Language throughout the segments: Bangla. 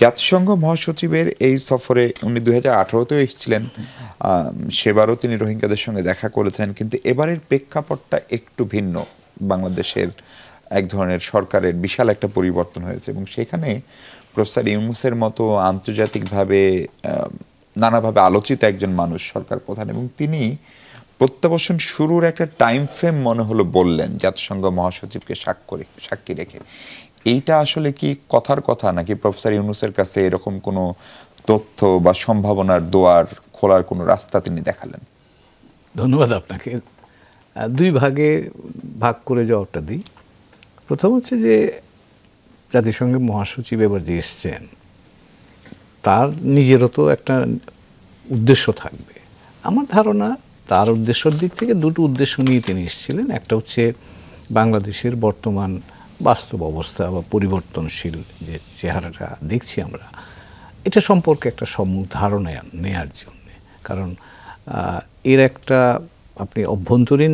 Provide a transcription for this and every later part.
জাতিসংঘ মহাসচিবের এই সফরে উনি 2018-তেও এসেছিলেন, সেবারও তিনি রোহিঙ্গাদের সঙ্গে দেখা করেছেন, কিন্তু এবারের প্রেক্ষাপটটা একটু ভিন্ন। বাংলাদেশের এক ধরনের সরকারের বিশাল একটা পরিবর্তন হয়েছে এবং সেখানে প্রফেসর ইউনূসের মতো আন্তর্জাতিকভাবে নানাভাবে আলোচিত একজন মানুষ সরকার প্রধান, এবং তিনি প্রত্যাবাসন শুরুর একটা টাইম ফ্রেম মনে হলো বললেন জাতিসংঘ মহাসচিবকে সাক্ষী রেখে। এইটা আসলে কি কথার কথা, নাকি প্রফেসর ইউনূসের কাছে এরকম কোনো তথ্য বা সম্ভাবনার দুয়ার খোলার কোনো রাস্তা তিনি দেখালেন? ধন্যবাদ আপনাকে। দুই ভাগে ভাগ করে জবাবটা দিই। প্রথম হচ্ছে যে জাতিসংঘের মহাসচিব এবার যে এসছেন তার নিজেরও তো একটা উদ্দেশ্য থাকবে। আমার ধারণা তার উদ্দেশ্যের দিক থেকে দুটো উদ্দেশ্য নিয়ে তিনি এসেছিলেন। একটা হচ্ছে বাংলাদেশের বর্তমান বাস্তব অবস্থা বা পরিবর্তনশীল যে চেহারাটা দেখছি আমরা, এটা সম্পর্কে একটা সম্যক ধারণা নেয়ার জন্য। কারণ এর একটা আপনি অভ্যন্তরীণ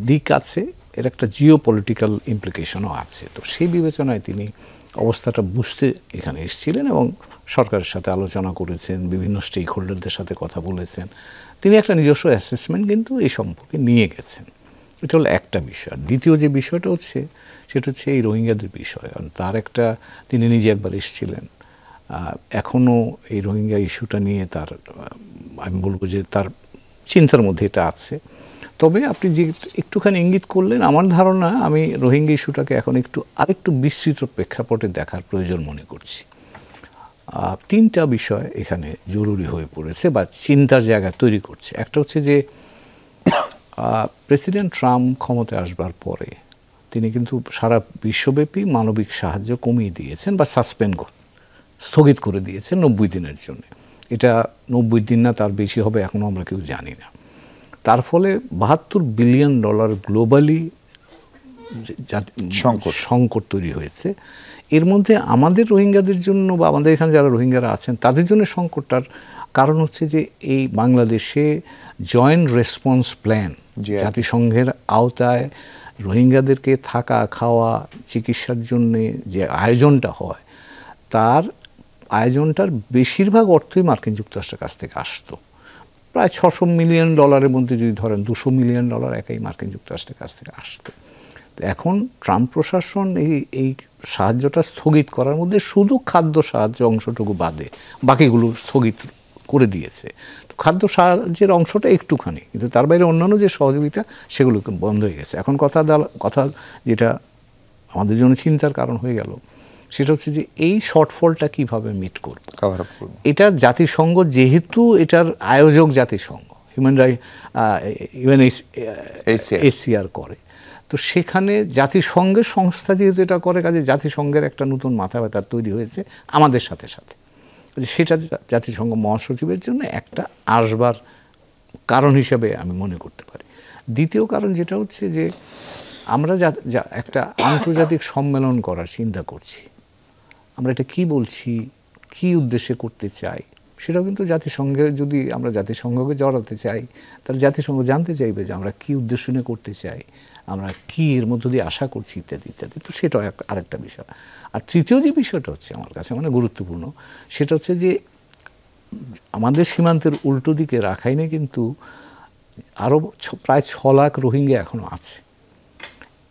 দিক আছে, এর একটা জিও পলিটিক্যাল ইমপ্লিকেশনও আছে। তো সেই বিবেচনায় তিনি অবস্থাটা বুঝতে এখানে এসেছিলেন এবং সরকারের সাথে আলোচনা করেছেন, বিভিন্ন স্টেক হোল্ডারদের সাথে কথা বলেছেন। তিনি একটা নিজস্ব অ্যাসেসমেন্ট কিন্তু এই সম্পর্কে নিয়ে গেছেন। এটা হলো একটা বিষয়। দ্বিতীয় যে বিষয়টা হচ্ছে সেটা হচ্ছে এই রোহিঙ্গাদের বিষয়। তার একটা, তিনি নিজে একবার এসেছিলেন, এখনও এই রোহিঙ্গা ইস্যুটা নিয়ে তার, আমি বলবো যে তার চিন্তার মধ্যে এটা আছে। তবে আপনি যে একটুখানি ইঙ্গিত করলেন, আমার ধারণা আমি রোহিঙ্গা ইস্যুটাকে এখন আরেকটু বিস্তৃত প্রেক্ষাপটে দেখার প্রয়োজন মনে করছি। তিনটা বিষয় এখানে জরুরি হয়ে পড়েছে বা চিন্তার জায়গা তৈরি করছে। একটা হচ্ছে যে প্রেসিডেন্ট ট্রাম্প ক্ষমতায় আসবার পরে তিনি কিন্তু সারা বিশ্বব্যাপী মানবিক সাহায্য কমিয়ে দিয়েছেন বা স্থগিত করে দিয়েছেন 90 দিনের জন্য। এটা 90 দিন না, তার বেশি হবে, এখনও আমরা কেউ জানি না। তার ফলে $72 বিলিয়ন গ্লোবালি সংকট তৈরি হয়েছে। এর মধ্যে আমাদের রোহিঙ্গাদের জন্য বা আমাদের এখানে যারা রোহিঙ্গারা আছেন তাদের জন্য সংকটটার কারণ হচ্ছে যে এই বাংলাদেশে জয়েন্ট রেসপন্স প্ল্যান, জাতিসংঘের আওতায় রোহিঙ্গাদেরকে থাকা, খাওয়া, চিকিৎসার জন্যে যে আয়োজনটা হয়, তার আয়োজনটার বেশিরভাগ অর্থই মার্কিন যুক্তরাষ্ট্রের কাছ থেকে আসতো। প্রায় $600 মিলিয়ন মধ্যে যদি ধরেন $200 মিলিয়ন একাই মার্কিন যুক্তরাষ্ট্রের কাছ থেকে আসতো। তো এখন ট্রাম্প প্রশাসন এই সাহায্যটা স্থগিত করার মধ্যে শুধু খাদ্য সাহায্য অংশটুকু বাদে বাকিগুলো স্থগিত করে দিয়েছে। তো খাদ্য সাহায্যের অংশটা একটুখানি, কিন্তু তার বাইরে অন্যান্য যে সহযোগিতা সেগুলো বন্ধ হয়ে গেছে। এখন কথা যেটা আমাদের জন্য চিন্তার কারণ হয়ে গেল সেটা হচ্ছে যে এই শর্টফলটা কিভাবে মিট করব। এটা জাতিসংঘ, যেহেতু এটার আয়োজক জাতিসংঘ, UNHCR করে, তো সেখানে জাতিসংঘের সংস্থা যেহেতু এটা করে, কাজে জাতিসংঘের একটা নতুন মাথা ব্যথা তৈরি হয়েছে আমাদের সাথে সাথে। সেটা জাতিসংঘ মহাসচিবের জন্য একটা আসবার কারণ হিসাবে আমি মনে করতে পারি। দ্বিতীয় কারণ যেটা হচ্ছে যে আমরা একটা আন্তর্জাতিক সম্মেলন করার চিন্তা করছি, আমরা এটা কি বলছি, কি উদ্দেশ্যে করতে চাই, সেটাও কিন্তু জাতিসংঘের, যদি আমরা জাতিসংঘকে জড়াতে চাই তাহলে জাতিসংঘ জানতে চাইবে যে আমরা কি উদ্দেশ্য নিয়ে করতে চাই, আমরা কি এর মধ্য দিয়ে আশা করছি, ইত্যাদি ইত্যাদি। তো সেটাও আরেকটা বিষয়। আর তৃতীয় যে বিষয়টা হচ্ছে আমার কাছে মানে গুরুত্বপূর্ণ, সেটা হচ্ছে যে আমাদের সীমান্তের উল্টো দিকে রাখাইনে কিন্তু আরও প্রায় 6 লাখ রোহিঙ্গা এখনও আছে।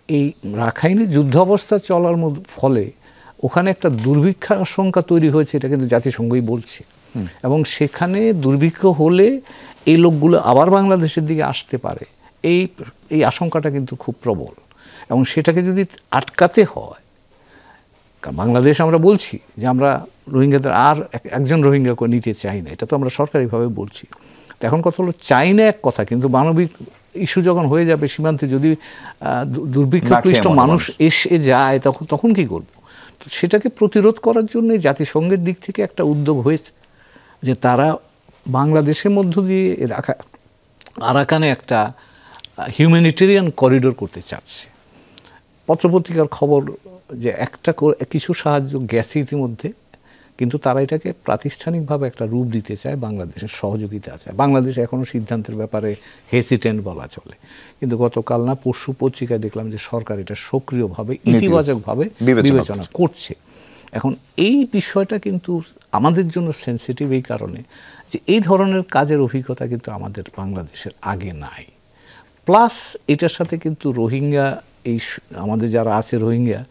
এই রাখাইনে যুদ্ধাবস্থা চলার ফলে ওখানে একটা দুর্ভিক্ষের আশঙ্কা তৈরি হয়েছে, এটা কিন্তু জাতিসংঘই বলছে। এবং সেখানে দুর্ভিক্ষ হলে এই লোকগুলো আবার বাংলাদেশের দিকে আসতে পারে, এই আশঙ্কাটা কিন্তু খুব প্রবল। এবং সেটাকে যদি আটকাতে হয়, কারণ বাংলাদেশ আমরা বলছি যে আমরা রোহিঙ্গাদের আর একজন রোহিঙ্গাকে নিতে চাই না, এটা তো আমরা সরকারিভাবে বলছি। তো এখন কথা হলো, চাই না এক কথা, কিন্তু মানবিক ইস্যু যখন হয়ে যাবে, সীমান্তে যদি দুর্ভিক্ষক্লিষ্ট মানুষ এসে যায় তখন কি করব? তো সেটাকে প্রতিরোধ করার জন্য জাতিসংঘের দিক থেকে একটা উদ্যোগ হয়েছে যে তারা বাংলাদেশের মধ্য দিয়ে আরাকানে একটা হিউম্যানিটেরিয়ান করিডোর করতে চাচ্ছে। পত্রপত্রিকার খবর যে কিছু সাহায্য গেছে ইতিমধ্যে, কিন্তু তারা এটাকে প্রাতিষ্ঠানিকভাবে একটা রূপ দিতে চায়, বাংলাদেশের সহযোগিতা চায়। বাংলাদেশ এখনও সিদ্ধান্তের ব্যাপারে হেসিটেন্ট বলা চলে, কিন্তু গতকাল না পরশু পত্রিকায় দেখলাম যে সরকার এটা সক্রিয়ভাবে, ইতিবাচকভাবে বিবেচনা করছে। এখন এই বিষয়টা কিন্তু আমাদের জন্য সেনসিটিভ এই কারণে যে এই ধরনের কাজের অভিজ্ঞতা কিন্তু আমাদের বাংলাদেশের আগে নাই। প্লাস এটার সাথে কিন্তু রোহিঙ্গা আমাদের যারা আছে রোহিঙ্গা,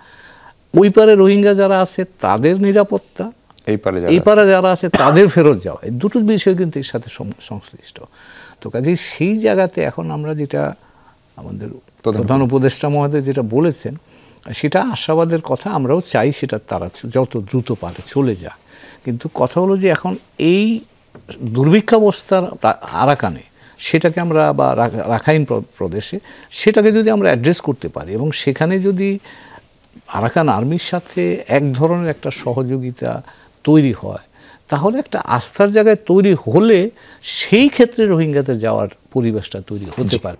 ওই পারে রোহিঙ্গা যারা আছে তাদের নিরাপত্তা, এই পারে যারা আছে তাদের ফেরত যাওয়া, এই দুটো বিষয় কিন্তু এর সাথে সংশ্লিষ্ট। তো কাজেই সেই জায়গাতে এখন আমরা যেটা আমাদের প্রধান উপদেষ্টা মহোদয় যেটা বলেছেন সেটা আশাবাদের কথা, আমরাও চাই সেটা তারা যত দ্রুত পারে চলে যায়। কিন্তু কথা হলো যে এখন এই দুর্ভিক্ষাবস্থার আরাকানে সেটাকে আমরা বা রাখাইন প্রদেশে সেটাকে যদি আমরা অ্যাড্রেস করতে পারি এবং সেখানে যদি আরাকান আর্মির সাথে এক ধরনের একটা সহযোগিতা তৈরি হয়, তাহলে একটা আস্থার জায়গায় তৈরি হলে সেই ক্ষেত্রে রোহিঙ্গাদের যাওয়ার পরিবেশটা তৈরি হতে পারে।